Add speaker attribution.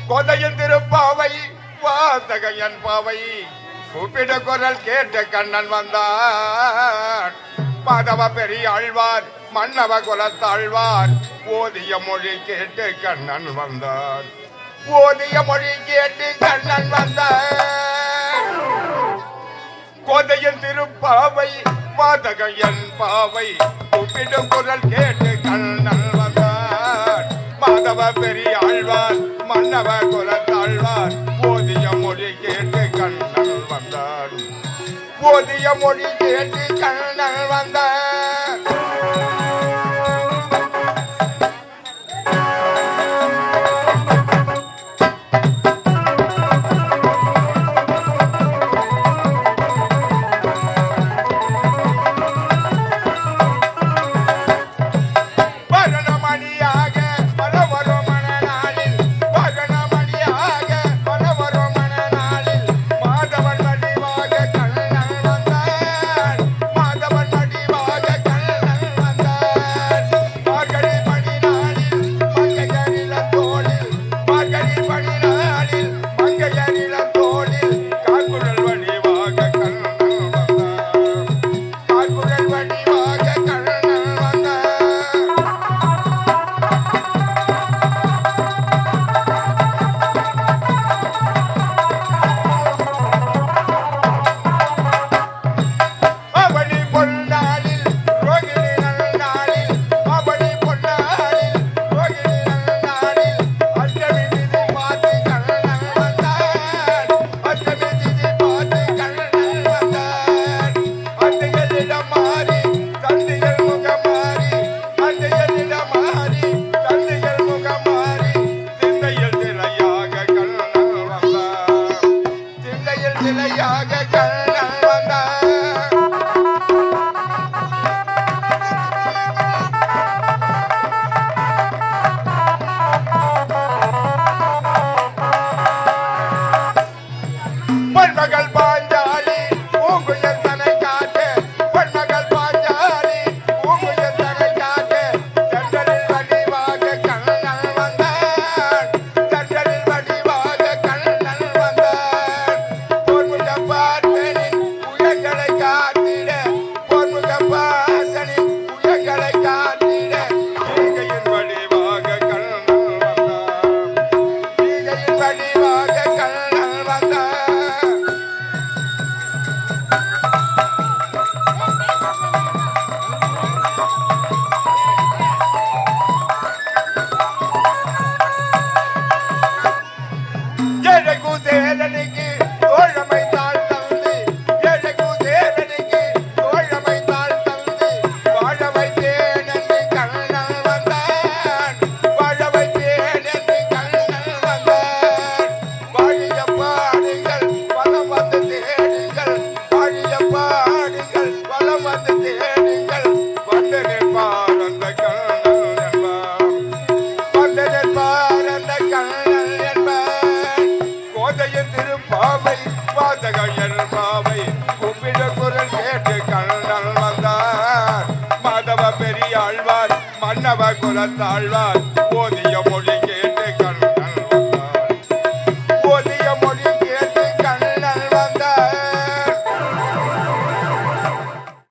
Speaker 1: கொதையின் திருப்பாவை வாசகையன் பாவை கூப்பிட குரல் கேட்டு கண்ணன் வந்தார். மாதவ பெரிய ஆழ்வார் மன்னவ குலத்தாழ்வார் ஓதிய மொழி கேட்டு கண்ணன் வந்தார். ஓதிய மொழி கேட்டு கண்ணன் வந்தார். கொதையின் திருப்பாவை வாதகையன் பாவை கூப்பிடும் குரல் கேட்டு கண்ணன் வந்தார். மாதவ பெரிய ஆழ்வார் மன்னவ குலத்தாழ்வார் ஓதிய மொழி கேட்டு கண்ணன் வந்தார். ஓதிய மொழி கேட்டு கண்ணன் வந்தார்.
Speaker 2: மன்னவ குலத்தாழ்வார் ஓதி